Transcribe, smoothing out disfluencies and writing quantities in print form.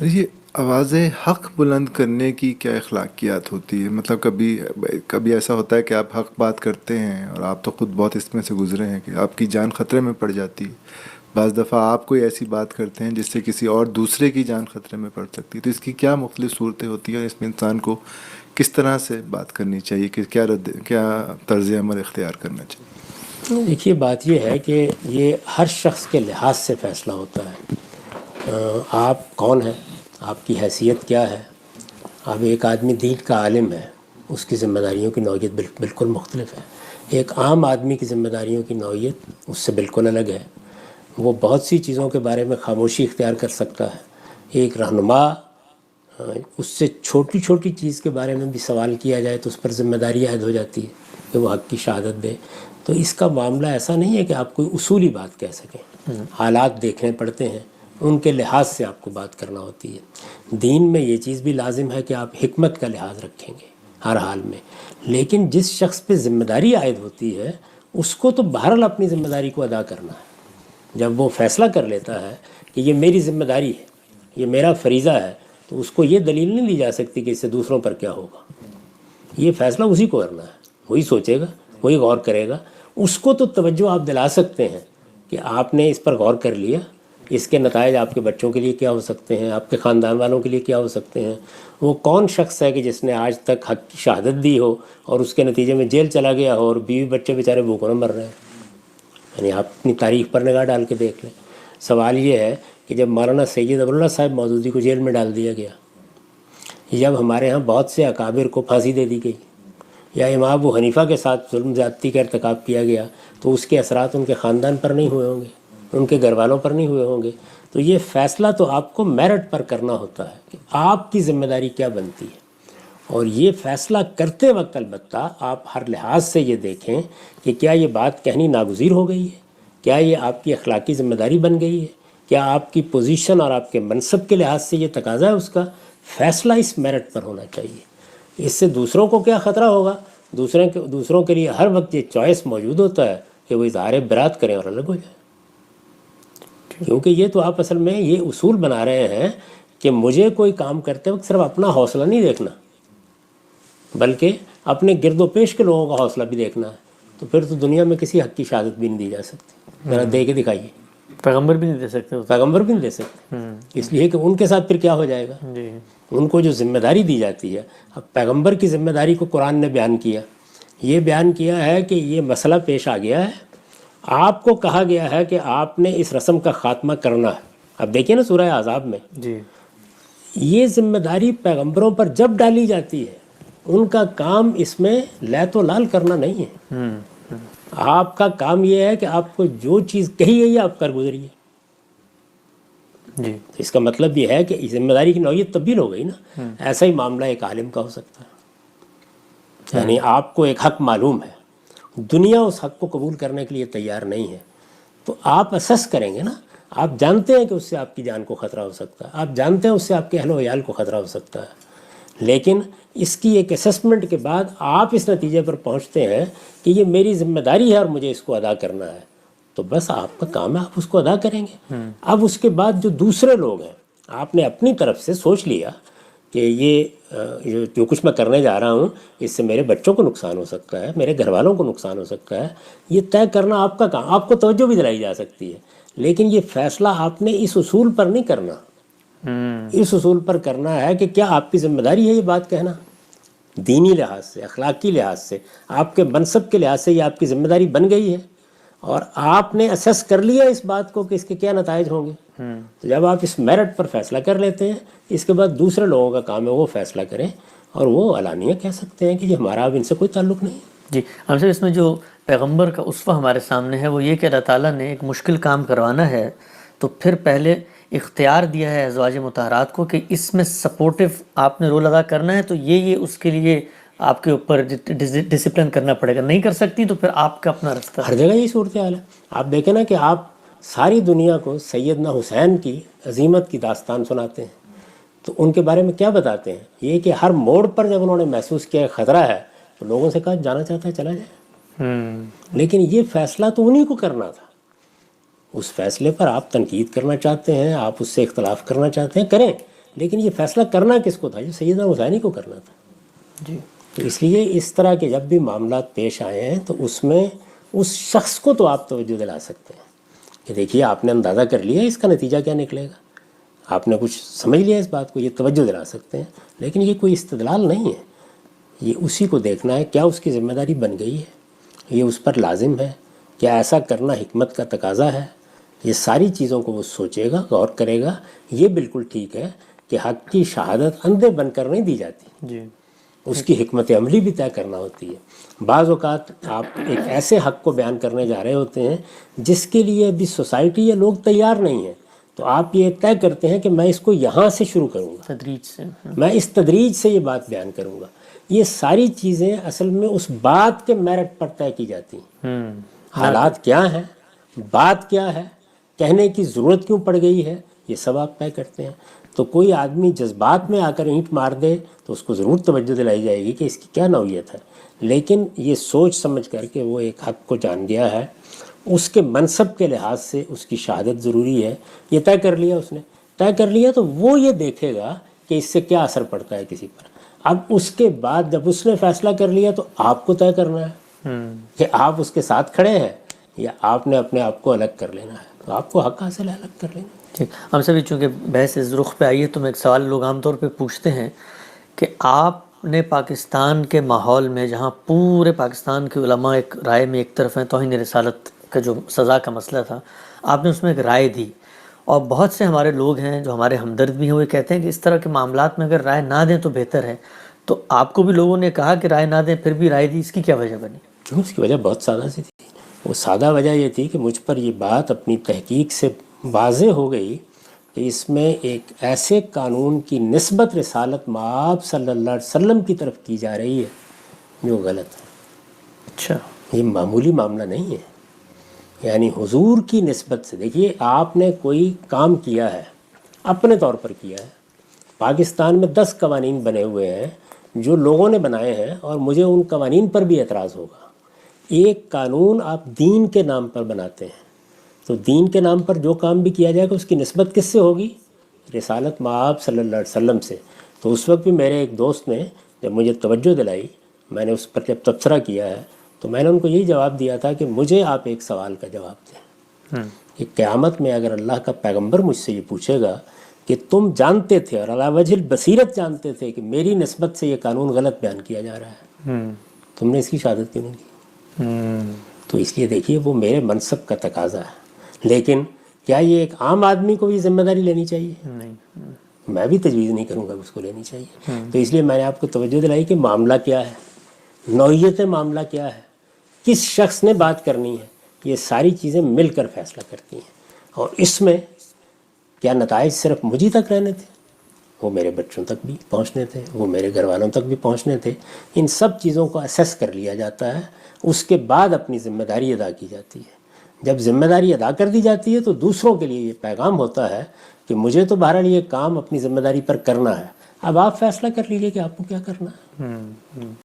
یہ آواز حق بلند کرنے کی کیا اخلاقیات ہوتی ہے؟ مطلب کبھی کبھی ایسا ہوتا ہے کہ آپ حق بات کرتے ہیں اور آپ تو خود بہت اس میں سے گزرے ہیں کہ آپ کی جان خطرے میں پڑ جاتی ہے. بعض دفعہ آپ کوئی ایسی بات کرتے ہیں جس سے کسی اور دوسرے کی جان خطرے میں پڑ سکتی ہے. تو اس کی کیا مختلف صورتیں ہوتی ہیں اور اس میں انسان کو کس طرح سے بات کرنی چاہیے کہ کیا طرز عمل اختیار کرنا چاہیے؟ دیکھیے، بات یہ ہے کہ یہ ہر شخص کے لحاظ سے فیصلہ ہوتا ہے. آپ کون ہیں، آپ کی حیثیت کیا ہے. اب ایک آدمی دین کا عالم ہے، اس کی ذمہ داریوں کی نوعیت بالکل مختلف ہے. ایک عام آدمی کی ذمہ داریوں کی نوعیت اس سے بالکل الگ ہے. وہ بہت سی چیزوں کے بارے میں خاموشی اختیار کر سکتا ہے. ایک رہنما اس سے چھوٹی چھوٹی چیز کے بارے میں بھی سوال کیا جائے تو اس پر ذمہ داری عائد ہو جاتی ہے کہ وہ حق کی شہادت دے. تو اس کا معاملہ ایسا نہیں ہے کہ آپ کوئی اصولی بات کہہ سکیں. حالات دیکھنے پڑتے ہیں، ان کے لحاظ سے آپ کو بات کرنا ہوتی ہے. دین میں یہ چیز بھی لازم ہے کہ آپ حکمت کا لحاظ رکھیں گے ہر حال میں. لیکن جس شخص پہ ذمہ داری عائد ہوتی ہے اس کو تو بہرحال اپنی ذمہ داری کو ادا کرنا ہے. جب وہ فیصلہ کر لیتا ہے کہ یہ میری ذمہ داری ہے، یہ میرا فریضہ ہے، تو اس کو یہ دلیل نہیں دی جا سکتی کہ اس سے دوسروں پر کیا ہوگا. یہ فیصلہ اسی کو کرنا ہے. وہی سوچے گا، وہی غور کرے گا. اس کو تو توجہ آپ دلا سکتے ہیں کہ آپ نے اس پر غور کر لیا، اس کے نتائج آپ کے بچوں کے لیے کیا ہو سکتے ہیں، آپ کے خاندان والوں کے لیے کیا ہو سکتے ہیں. وہ کون شخص ہے کہ جس نے آج تک حق کی شہادت دی ہو اور اس کے نتیجے میں جیل چلا گیا ہو اور بیوی بچے بیچارے بھوکوں نہ مر رہے ہیں. یعنی آپ اپنی تاریخ پر نگاہ ڈال کے دیکھ لیں. سوال یہ ہے کہ جب مولانا سید ابواللہ صاحب مودودی کو جیل میں ڈال دیا گیا، جب ہمارے ہاں بہت سے اکابر کو پھانسی دے دی گئی، یا امام ابو حنیفہ کے ساتھ ظلم زیادتی کا ارتکاب کیا گیا، تو اس کے اثرات ان کے خاندان پر نہیں ہوئے ہوں گے، ان کے گھر والوں پر نہیں ہوئے ہوں گے. تو یہ فیصلہ تو آپ کو میرٹ پر کرنا ہوتا ہے کہ آپ کی ذمہ داری کیا بنتی ہے. اور یہ فیصلہ کرتے وقت البتہ آپ ہر لحاظ سے یہ دیکھیں کہ کیا یہ بات کہنی ناگزیر ہو گئی ہے، کیا یہ آپ کی اخلاقی ذمہ داری بن گئی ہے، کیا آپ کی پوزیشن اور آپ کے منصب کے لحاظ سے یہ تقاضا ہے. اس کا فیصلہ اس میرٹ پر ہونا چاہیے. اس سے دوسروں کو کیا خطرہ ہوگا، دوسروں کے لیے ہر وقت یہ چوائس موجود ہوتا ہے کہ وہ اظہار برات کریں اور الگ ہو جائیں. کیونکہ یہ تو آپ اصل میں یہ اصول بنا رہے ہیں کہ مجھے کوئی کام کرتے وقت صرف اپنا حوصلہ نہیں دیکھنا، بلکہ اپنے گرد و پیش کے لوگوں کا حوصلہ بھی دیکھنا ہے. تو پھر تو دنیا میں کسی حق کی شہادت بھی نہیں دی جا سکتی. ذرا دے کے دکھائیے. پیغمبر بھی نہیں دے سکتے، پیغمبر بھی نہیں دے سکتے، اس لیے کہ ان کے ساتھ پھر کیا ہو جائے گا. ان کو جو ذمہ داری دی جاتی ہے، اب پیغمبر کی ذمہ داری کو قرآن نے بیان کیا. یہ بیان کیا ہے کہ یہ مسئلہ پیش آ گیا ہے، آپ کو کہا گیا ہے کہ آپ نے اس رسم کا خاتمہ کرنا ہے. اب دیکھیے نا سورہ احزاب میں یہ ذمہ داری پیغمبروں پر جب ڈالی جاتی ہے، ان کا کام اس میں لیت و لال کرنا نہیں ہے. آپ کا کام یہ ہے کہ آپ کو جو چیز کہی گئی ہے آپ کر گزریے. اس کا مطلب یہ ہے کہ ذمہ داری کی نوعیت تبدیل ہو گئی نا. ایسا ہی معاملہ ایک عالم کا ہو سکتا ہے. یعنی آپ کو ایک حق معلوم ہے، دنیا اس حق کو قبول کرنے کے لیے تیار نہیں ہے، تو آپ اسس کریں گے نا. آپ جانتے ہیں کہ اس سے آپ کی جان کو خطرہ ہو سکتا ہے، آپ جانتے ہیں اس سے آپ کے اہل و عیال کو خطرہ ہو سکتا ہے، لیکن اس کی ایک اسسمنٹ کے بعد آپ اس نتیجے پر پہنچتے ہیں کہ یہ میری ذمہ داری ہے اور مجھے اس کو ادا کرنا ہے. تو بس آپ کا کام ہے، آپ اس کو ادا کریں گے. اب اس کے بعد جو دوسرے لوگ ہیں، آپ نے اپنی طرف سے سوچ لیا کہ یہ جو کچھ میں کرنے جا رہا ہوں اس سے میرے بچوں کو نقصان ہو سکتا ہے، میرے گھر والوں کو نقصان ہو سکتا ہے. یہ طے کرنا آپ کا کام. آپ کو توجہ بھی دلائی جا سکتی ہے، لیکن یہ فیصلہ آپ نے اس اصول پر نہیں کرنا. اس اصول پر کرنا ہے کہ کیا آپ کی ذمہ داری ہے یہ بات کہنا. دینی لحاظ سے، اخلاقی لحاظ سے، آپ کے منصب کے لحاظ سے یہ آپ کی ذمہ داری بن گئی ہے، اور آپ نے اسیس کر لیا اس بات کو کہ اس کے کیا نتائج ہوں گے. تو جب آپ اس میرٹ پر فیصلہ کر لیتے ہیں، اس کے بعد دوسرے لوگوں کا کام ہے وہ فیصلہ کریں، اور وہ علانیہ کہہ سکتے ہیں کہ یہ ہمارا اب ان سے کوئی تعلق نہیں. جی ہم سے اس میں جو پیغمبر کا اسوہ ہمارے سامنے ہے وہ یہ کہ اللہ تعالیٰ نے ایک مشکل کام کروانا ہے تو پھر پہلے اختیار دیا ہے ازواج مطہرات کو کہ اس میں سپورٹیو آپ نے رول ادا کرنا ہے، تو یہ اس کے لیے آپ کے اوپر ڈسپلن کرنا پڑے گا. نہیں کر سکتی تو پھر آپ کا اپنا رستہ. ہر جگہ یہی صورتحال ہے. آپ دیکھیں نا کہ آپ ساری دنیا کو سیدنا حسین کی عظیمت کی داستان سناتے ہیں، تو ان کے بارے میں کیا بتاتے ہیں؟ یہ کہ ہر موڑ پر جب انہوں نے محسوس کیا خطرہ ہے تو لوگوں سے کہا جانا چاہتا ہے چلا جائے. لیکن یہ فیصلہ تو انہی کو کرنا تھا. اس فیصلے پر آپ تنقید کرنا چاہتے ہیں، آپ اس سے اختلاف کرنا چاہتے ہیں، کریں، لیکن یہ فیصلہ کرنا کس کو تھا؟ یہ سیدنا حسینی کو کرنا تھا جی تو اس لیے اس طرح کے جب بھی معاملات پیش آئے ہیں تو اس میں اس شخص کو تو آپ توجہ دلا سکتے ہیں کہ دیکھیے آپ نے اندازہ کر لیا اس کا نتیجہ کیا نکلے گا، آپ نے کچھ سمجھ لیا اس بات کو، یہ توجہ دلا سکتے ہیں، لیکن یہ کوئی استدلال نہیں ہے، یہ اسی کو دیکھنا ہے کیا اس کی ذمہ داری بن گئی ہے، یہ اس پر لازم ہے، کیا ایسا کرنا حکمت کا تقاضا ہے، یہ ساری چیزوں کو وہ سوچے گا، غور کرے گا۔ یہ بالکل ٹھیک ہے کہ حق کی شہادت اندھے بن کر نہیں دی جاتی، جی اس کی حکمت عملی بھی طے کرنا ہوتی ہے۔ بعض اوقات آپ ایک ایسے حق کو بیان کرنے جا رہے ہوتے ہیں جس کے لیے ابھی سوسائٹی یا لوگ تیار نہیں ہیں، تو آپ یہ طے کرتے ہیں کہ میں اس کو یہاں سے شروع کروں گا، تدریج سے۔ میں اس تدریج سے یہ بات بیان کروں گا۔ یہ ساری چیزیں اصل میں اس بات کے میرٹ پر طے کی جاتی ہیں، حالات کیا ہیں، بات کیا ہے، کہنے کی ضرورت کیوں پڑ گئی ہے، یہ سب آپ طے کرتے ہیں۔ تو کوئی آدمی جذبات میں آ کر اینٹ مار دے تو اس کو ضرور توجہ دلائی جائے گی کہ اس کی کیا نوعیت ہے، لیکن یہ سوچ سمجھ کر کے وہ ایک حق کو جان گیا ہے، اس کے منصب کے لحاظ سے اس کی شہادت ضروری ہے، یہ طے کر لیا، اس نے طے کر لیا تو وہ یہ دیکھے گا کہ اس سے کیا اثر پڑتا ہے کسی پر۔ اب اس کے بعد جب اس نے فیصلہ کر لیا تو آپ کو طے کرنا ہے کہ آپ اس کے ساتھ کھڑے ہیں یا آپ نے اپنے آپ کو الگ کر لینا ہے، تو آپ کو حق حاصل ہے الگ کر لینا۔ ٹھیک، ہم سبھی چونکہ بحث اس رخ پہ آئی ہے تو میں ایک سوال لوگ عام طور پہ پوچھتے ہیں کہ آپ نے پاکستان کے ماحول میں جہاں پورے پاکستان کے علماء ایک رائے میں ایک طرف ہیں، توہین رسالت کا جو سزا کا مسئلہ تھا، آپ نے اس میں ایک رائے دی، اور بہت سے ہمارے لوگ ہیں جو ہمارے ہمدرد بھی ہیں، وہ کہتے ہیں کہ اس طرح کے معاملات میں اگر رائے نہ دیں تو بہتر ہے، تو آپ کو بھی لوگوں نے کہا کہ رائے نہ دیں پھر بھی رائے دی، اس کی کیا وجہ بنی؟ اس کی وجہ بہت سادہ سی تھی، وہ سادہ وجہ یہ تھی کہ مجھ پر یہ بات اپنی تحقیق سے واضح ہو گئی کہ اس میں ایک ایسے قانون کی نسبت رسالت مآب صلی اللہ علیہ وسلم کی طرف کی جا رہی ہے جو غلط ہے۔ اچھا، یہ معمولی معاملہ نہیں ہے، یعنی حضور کی نسبت سے دیکھیے، آپ نے کوئی کام کیا ہے، اپنے طور پر کیا ہے، پاکستان میں 10 قوانین بنے ہوئے ہیں جو لوگوں نے بنائے ہیں اور مجھے ان قوانین پر بھی اعتراض ہوگا۔ ایک قانون آپ دین کے نام پر بناتے ہیں تو دین کے نام پر جو کام بھی کیا جائے گا اس کی نسبت کس سے ہوگی؟ رسالت مآب صلی اللہ علیہ وسلم سے۔ تو اس وقت بھی میرے ایک دوست نے جب مجھے توجہ دلائی، میں نے اس پر جب تبصرہ کیا ہے تو میں نے ان کو یہی جواب دیا تھا کہ مجھے آپ ایک سوال کا جواب دیں کہ قیامت میں اگر اللہ کا پیغمبر مجھ سے یہ پوچھے گا کہ تم جانتے تھے اور علی وجہ البصیرت جانتے تھے کہ میری نسبت سے یہ قانون غلط بیان کیا جا رہا ہے، تم نے اس کی شہادت کیوں نہیں کی؟ تو اس لیے دیکھیے وہ میرے منصب کا تقاضا ہے، لیکن کیا یہ ایک عام آدمی کو بھی ذمہ داری لینی چاہیے؟ نہیں، میں بھی تجویز نہیں کروں گا کہ اس کو لینی چاہیے۔ تو اس لیے میں نے آپ کو توجہ دلائی کہ معاملہ کیا ہے، نوعیت معاملہ کیا ہے، کس شخص نے بات کرنی ہے، یہ ساری چیزیں مل کر فیصلہ کرتی ہیں، اور اس میں کیا نتائج صرف مجھے تک رہنے تھے، وہ میرے بچوں تک بھی پہنچنے تھے، وہ میرے گھر والوں تک بھی پہنچنے تھے۔ ان سب چیزوں کو اسیس کر لیا جاتا ہے، اس کے بعد اپنی ذمہ داری ادا کی جاتی ہے۔ جب ذمہ داری ادا کر دی جاتی ہے تو دوسروں کے لیے یہ پیغام ہوتا ہے کہ مجھے تو بہرحال یہ کام اپنی ذمہ داری پر کرنا ہے، اب آپ فیصلہ کر لیجیے کہ آپ کو کیا کرنا ہے۔